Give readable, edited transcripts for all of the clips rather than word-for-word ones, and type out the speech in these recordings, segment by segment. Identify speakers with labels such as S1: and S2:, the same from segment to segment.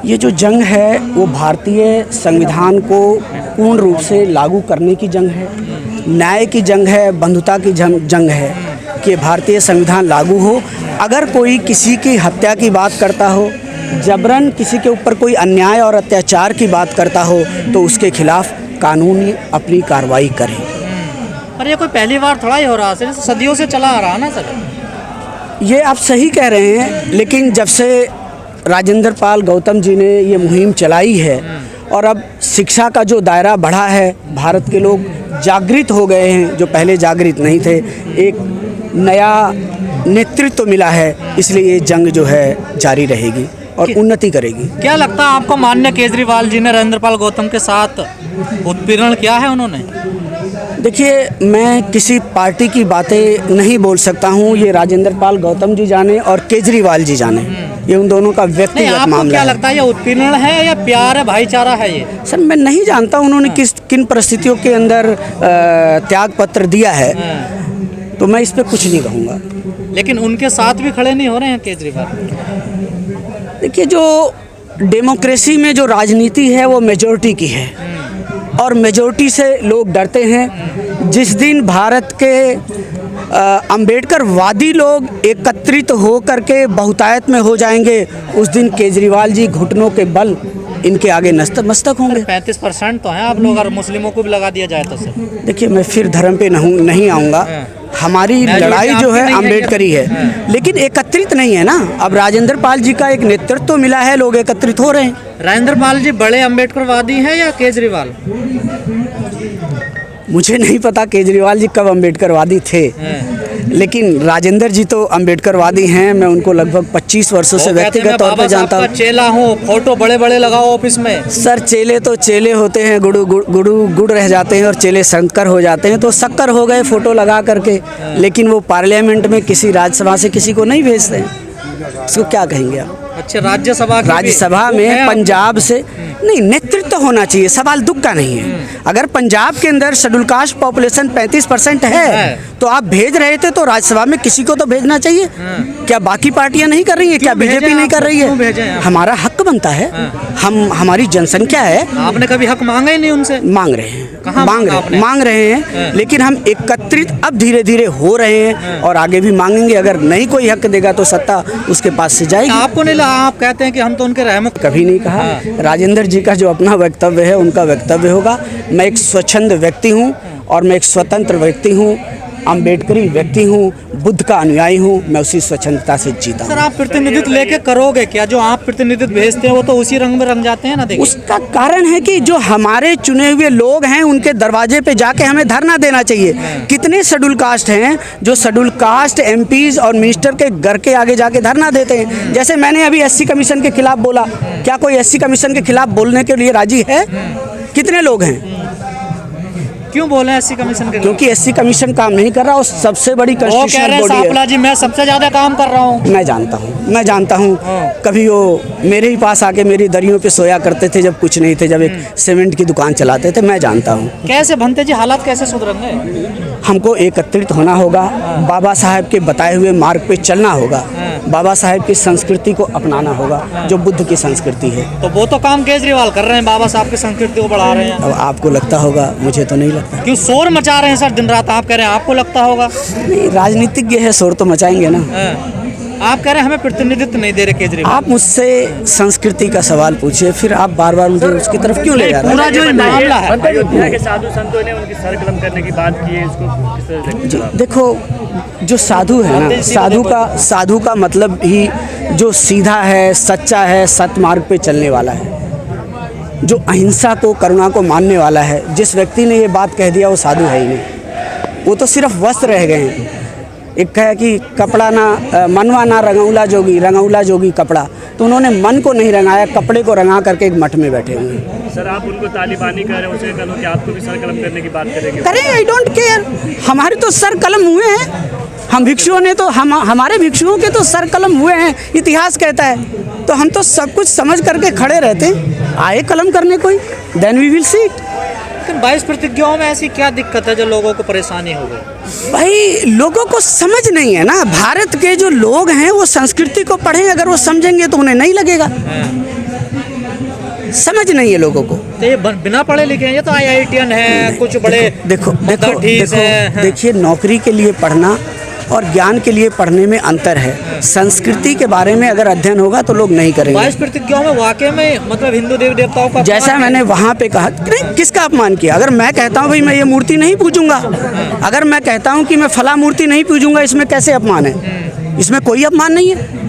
S1: ये जो जंग है वो भारतीय संविधान को पूर्ण रूप से लागू करने की जंग है, न्याय की जंग है, बंधुता की जंग है कि भारतीय संविधान लागू हो। अगर कोई किसी की हत्या की बात करता हो, जबरन किसी के ऊपर कोई अन्याय और अत्याचार की बात करता हो तो उसके खिलाफ कानून अपनी कार्रवाई करे।
S2: पर ये कोई पहली बार थोड़ा ही हो रहा है, सदियों से चला आ रहा है ना सर।
S1: ये आप सही कह रहे हैं, लेकिन जब से राजेंद्र पाल गौतम जी ने ये मुहिम चलाई है और अब शिक्षा का जो दायरा बढ़ा है, भारत के लोग जागृत हो गए हैं जो पहले जागृत नहीं थे, एक नया नेतृत्व मिला है, इसलिए ये जंग जो है जारी रहेगी और उन्नति करेगी।
S2: क्या लगता है आपको, माननीय केजरीवाल जी ने राजेंद्र पाल गौतम के साथ उत्पीड़न किया है उन्होंने?
S1: देखिए, मैं किसी पार्टी की बातें नहीं बोल सकता हूँ, ये राजेंद्र पाल गौतम जी जाने और केजरीवाल जी जाने, ये उन दोनों का व्यक्तिगत मामला है।
S2: क्या लगता है, ये उत्पीड़न है या प्यार है, भाईचारा है ये?
S1: सर, मैं नहीं जानता उन्होंने किन परिस्थितियों के अंदर त्याग पत्र दिया है, तो मैं इस पर कुछ नहीं कहूँगा।
S2: लेकिन उनके साथ भी खड़े नहीं हो रहे हैं केजरीवाल।
S1: देखिए, जो डेमोक्रेसी में जो राजनीति है वो मेजॉरिटी की है और मेजॉरिटी से लोग डरते हैं। जिस दिन भारत के अंबेडकर वादी लोग एकत्रित हो करके बहुतायत में हो जाएंगे, उस दिन केजरीवाल जी घुटनों के बल इनके आगे नतमस्तक होंगे।
S2: 35% तो हैं आप लोग, अगर मुस्लिमों को भी लगा दिया जाए तो सर।
S1: देखिए, मैं फिर धर्म पे नहीं आऊँगा। हमारी लड़ाई जो है अम्बेडकरी है, लेकिन एकत्रित नहीं है ना। अब राजेंद्र पाल जी का एक नेतृत्व तो मिला है, लोग एकत्रित हो रहे हैं।
S2: राजेंद्र पाल जी बड़े अम्बेडकरवादी हैं या केजरीवाल?
S1: मुझे नहीं पता केजरीवाल जी कब अम्बेडकरवादी थे, लेकिन राजेंद्र जी तो अम्बेडकरवादी हैं। मैं उनको लगभग 25 वर्षों से व्यक्तिगत तौर पर जानता हूँ।
S2: चेला हूँ, फोटो बड़े बड़े लगाओ ऑफिस में।
S1: सर, चेले तो चेले होते हैं, गुड़ रह जाते हैं और चेले शंकर हो जाते हैं, तो शक्कर हो गए फोटो लगा करके, लेकिन वो पार्लियामेंट में किसी राज्यसभा से किसी को नहीं भेजते हैं। इसको क्या कहेंगे आप?
S2: अच्छा, राज्यसभा
S1: में पंजाब से नहीं, नेतृत्व होना चाहिए, सवाल दुख का नहीं है। अगर पंजाब के अंदर शेड्यूल कास्ट पॉपुलेशन 35% है तो आप भेज रहे थे, तो राज्यसभा में किसी को तो भेजना चाहिए। क्या बाकी पार्टियां नहीं कर रही है? क्या बीजेपी नहीं कर रही है? हमारा हक बनता है, हमारी जनसंख्या है।
S2: आपने कभी हक मांगा ही नहीं उनसे?
S1: मांग रहे हैं, मांग रहे हैं, लेकिन हम एकत्रित अब धीरे धीरे हो रहे हैं और आगे भी मांगेंगे। अगर नहीं कोई हक देगा तो सत्ता उसके पास से जाएगी।
S2: आपको नहीं लगा, आप कहते हैं कि हम तो उनके रहमत?
S1: कभी नहीं कहा। राजेंद्र जी का जो अपना वक्तव्य है उनका वक्तव्य होगा। मैं एक स्वच्छंद व्यक्ति हूँ और मैं एक स्वतंत्र व्यक्ति हूँ, अम्बेडकरी व्यक्ति हूँ, बुद्ध का अनुयायी हूँ। मैं उसी स्वच्छंदता से जीता हूँ।
S2: सर, आप प्रतिनिधित्व लेके करोगे क्या? जो आप प्रतिनिधित्व भेजते हैं वो तो उसी रंग में रंग जाते हैं ना। देखिए,
S1: उसका कारण है कि जो हमारे चुने हुए लोग हैं उनके दरवाजे पे जाके हमें धरना देना चाहिए। कितने शेड्यूल कास्ट हैं जो शेड्यूल कास्ट एमपीज और मिनिस्टर के घर के आगे जाके धरना देते हैं? जैसे मैंने अभी एससी कमीशन के खिलाफ बोला, क्या कोई एससी कमीशन के खिलाफ बोलने के लिए राजी है? कितने लोग हैं?
S2: क्यों बोले एससी कमीशन के?
S1: क्योंकि एससी कमीशन काम नहीं कर रहा और सबसे बड़ी कॉन्स्टिट्यूशनल बॉडी है।
S2: जी, मैं सबसे ज्यादा काम कर रहा हूँ।
S1: मैं जानता हूँ। कभी वो मेरे ही पास आके मेरी दरियों पे सोया करते थे जब कुछ नहीं थे, जब एक सीमेंट की दुकान चलाते थे। मैं जानता हूँ।
S2: कैसे भंते जी, हालात कैसे सुधरेंगे?
S1: हमको एकत्रित होना होगा, बाबा साहब के बताए हुए मार्ग पे चलना होगा, बाबा साहब की संस्कृति को अपनाना होगा जो बुद्ध की संस्कृति है।
S2: तो वो तो काम केजरीवाल कर रहे हैं, बाबा साहब की संस्कृति को बढ़ा रहे हैं।
S1: अब आपको लगता होगा, मुझे तो नहीं लगता।
S2: क्यों शोर मचा रहे हैं सर दिन रात? आप कह रहे हैं आपको लगता होगा।
S1: नहीं, राजनीतिज्ञ है, शोर तो मचाएंगे ना।
S2: आप कह रहे हैं हमें प्रतिनिधित्व नहीं दे रहे केजरीवाल।
S1: आप मुझसे संस्कृति का सवाल पूछिए, फिर आप बार बार मुझे उसकी तरफ क्यों ले जा रहे हैं?
S2: पूरा जो मामला है,
S3: अयोध्या के साधु संतों ने उनकी सर कलम करने की बात की है, इसको किस तरह से?
S1: देखो, जो साधु है ना, साधु का मतलब ही जो सीधा है, सच्चा है, सतमार्ग पे चलने वाला है, जो अहिंसा को, करुणा को मानने वाला है। जिस व्यक्ति ने ये बात कह दिया वो साधु है ही नहीं, वो तो सिर्फ वस्त्र रह गए हैं। एक है कि कपड़ा ना मनवा ना रंगौला जोगी कपड़ा, तो उन्होंने मन को नहीं रंगाया, कपड़े को रंगा करके एक मठ में बैठे हुए हैं।
S3: सर, आप उनको तालिबानी कर रहे हैं, उसे कहो कि आपको भी सर कलम करने की बात करेंगे?
S1: करें, आई डोंट केयर। हमारे तो सर कलम हुए हैं, हम भिक्षुओं ने तो हमारे भिक्षुओं के तो सर कलम हुए हैं, इतिहास कहता है। तो हम तो सब कुछ समझ करके खड़े रहते हैं। आए कलम करने कोई, देन वी विल सी।
S2: लेकिन 22 प्रतिज्ञाओं में ऐसी क्या दिक्कत है जो लोगों को परेशानी हो गई?
S1: भाई, लोगों को समझ नहीं है ना। भारत के जो लोग हैं वो संस्कृति को पढ़ें, अगर वो समझेंगे तो उन्हें नहीं लगेगा। समझ नहीं है लोगों को।
S2: तो ये बिना पढ़े लिखे हैं, ये तो IITian है, कुछ बड़े
S1: देखो देखिए, नौकरी के लिए पढ़ना और ज्ञान के लिए पढ़ने में अंतर है। संस्कृति के बारे में अगर अध्ययन होगा तो लोग नहीं करेंगे।
S2: 22 प्रतिज्ञाओं में वाकई में मतलब हिंदू देवी देवताओं का
S1: जैसा मैंने वहाँ पे कहा, नहीं किसका अपमान किया? अगर मैं कहता हूँ भाई मैं ये मूर्ति नहीं पूजूंगा, अगर मैं कहता हूँ कि मैं फला मूर्ति नहीं पूजूंगा, इसमें कैसे अपमान है? इसमें कोई अपमान नहीं है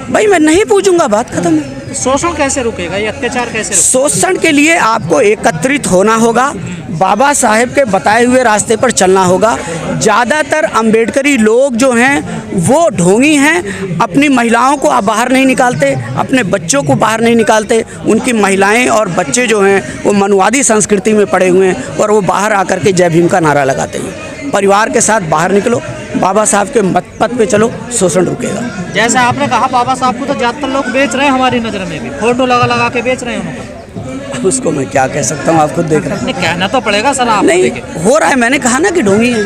S1: भाई, मैं नहीं पूजूंगा, बात खत्म है।
S2: शोषण कैसे रुकेगा, ये अत्याचार कैसे रुकेगा?
S1: शोषण के लिए आपको एकत्रित होना होगा, बाबा साहेब के बताए हुए रास्ते पर चलना होगा। ज़्यादातर अम्बेडकरी लोग जो हैं वो ढोंगी हैं, अपनी महिलाओं को बाहर नहीं निकालते, अपने बच्चों को बाहर नहीं निकालते। उनकी महिलाएं और बच्चे जो हैं वो मनुवादी संस्कृति में पड़े हुए हैं और वो बाहर आकर के जय भीम का नारा लगाते हैं। परिवार के साथ बाहर निकलो, बाबा साहब के मत पथ पे चलो, शोषण रुकेगा।
S2: जैसे आपने कहा बाबा साहब को तो ज़्यादातर लोग बेच रहे हैं, हमारी नज़र में भी फोटो लगा लगा के बेच रहे हैं उनको।
S1: उसको मैं क्या कह सकता हूँ, आप खुद देख रहे हैं।
S2: नहीं, कहना तो पड़ेगा सर, आप
S1: नहीं हो रहा है, मैंने कहा ना कि ढोंगी है।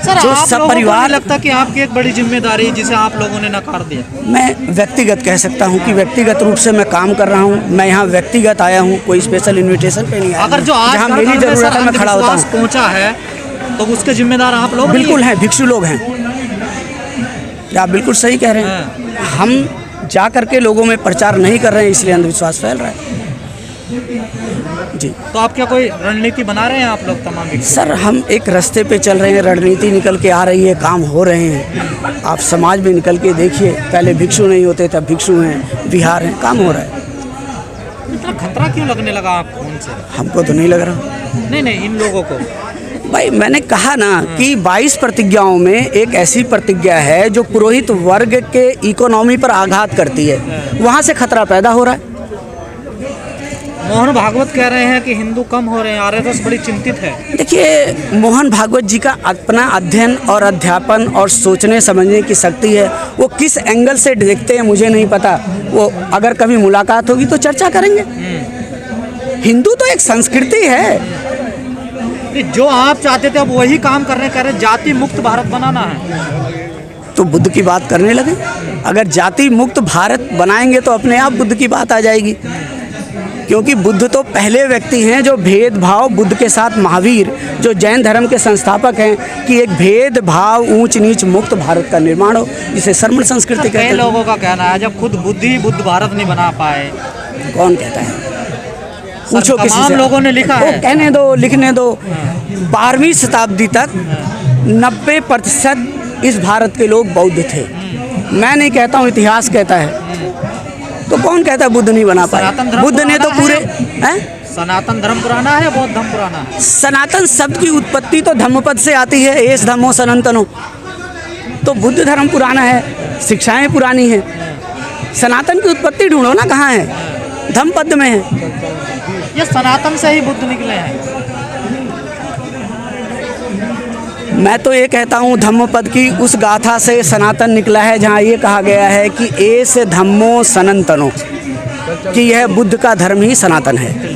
S2: सर
S1: जो
S2: आप
S1: सब
S2: लोगों को
S1: परिवार-
S2: नहीं लगता कि आपकी एक बड़ी जिम्मेदारी जिसे आप लोगों ने नकार दिया?
S1: मैं व्यक्तिगत कह सकता हूँ कि व्यक्तिगत रूप से मैं काम कर रहा हूँ। मैं यहाँ व्यक्तिगत आया हूँ, कोई स्पेशल इन्विटेशन पे नहीं आया।
S2: अगर जो आज
S1: जहाँ
S2: घर
S1: मेरी
S2: घर में
S1: जरूरत
S2: सर
S1: है मैं खड़ा होता
S2: अंधविश्वास
S1: हूँ।
S2: पहुंचा है तो उसके जिम्मेदार आप लोग नहीं
S1: बिल्कुल
S2: हैं?
S1: हैं, भिक्षु लोग हैं। आप बिल्कुल सही कह रहे हैं। हम जा करके लोगों में प्रचार नहीं कर रहे हैं, इसलिए अंधविश्वास फैल रहा है जी।
S2: तो आप क्या कोई रणनीति बना रहे हैं आप लोग तमाम भिक्षु?
S1: सर हम एक रास्ते पे चल रहे हैं, रणनीति निकल के आ रही है, काम हो रहे हैं। आप समाज में निकल के देखिए, पहले भिक्षु नहीं होते, तब भिक्षु हैं, विहार हैं, काम हो रहा है।
S2: इतना खतरा क्यों लगने लगा आपको उनसे?
S1: हमको तो नहीं लग रहा।
S2: नहीं, इन लोगों को।
S1: भाई मैंने कहा ना कि 22 प्रतिज्ञाओं में एक ऐसी प्रतिज्ञा है जो पुरोहित वर्ग के इकोनॉमी पर आघात करती है, वहाँ से खतरा पैदा हो रहा है।
S2: मोहन भागवत कह रहे हैं कि हिंदू कम हो रहे हैं, आरएसएस बड़ी चिंतित है।
S1: देखिए, मोहन भागवत जी का अपना अध्ययन और अध्यापन और सोचने समझने की शक्ति है। वो किस एंगल से देखते हैं मुझे नहीं पता, वो अगर कभी मुलाकात होगी तो चर्चा करेंगे। हिंदू तो एक संस्कृति है।
S2: जो आप चाहते थे अब वही काम कह रहे जाति मुक्त भारत बनाना है।
S1: तो बुद्ध की बात करने लगे। अगर जाति मुक्त भारत बनाएंगे तो अपने आप बुद्ध की बात आ जाएगी, क्योंकि बुद्ध तो पहले व्यक्ति हैं जो भेदभाव, बुद्ध के साथ महावीर जो जैन धर्म के संस्थापक हैं, कि एक भेदभाव ऊंच नीच मुक्त भारत का निर्माण हो, जिसे श्रमण संस्कृति कहते
S2: कई
S1: हैं।
S2: लोगों का कहना है जब खुद बुद्ध ही बुद्ध भारत नहीं बना पाए।
S1: कौन कहता है? पूछो किसी
S2: तमाम
S1: से।
S2: लोगों ने लिखा है।
S1: कहने दो, लिखने दो। 12वीं शताब्दी तक 90% इस भारत के लोग बौद्ध थे। मैं नहीं कहता हूँ, इतिहास कहता है। तो कौन कहता है बुद्ध नहीं बना पाए? बुद्ध ने तो पूरे
S2: सनातन धर्म पुराना है, बौद्ध धर्म पुराना है।
S1: सनातन शब्द की उत्पत्ति तो धम्मपद से आती है, एस धम्मो सनातनो। तो बुद्ध धर्म पुराना है, शिक्षाएं पुरानी हैं। सनातन की उत्पत्ति ढूंढो ना, कहाँ है? धम्मपद में है।
S2: ये सनातन से ही बुद्ध निकले हैं।
S1: मैं तो ये कहता हूँ धम्मपद की उस गाथा से सनातन निकला है, जहाँ ये कहा गया है कि एस धम्मो सनातनो, कि यह बुद्ध का धर्म ही सनातन है।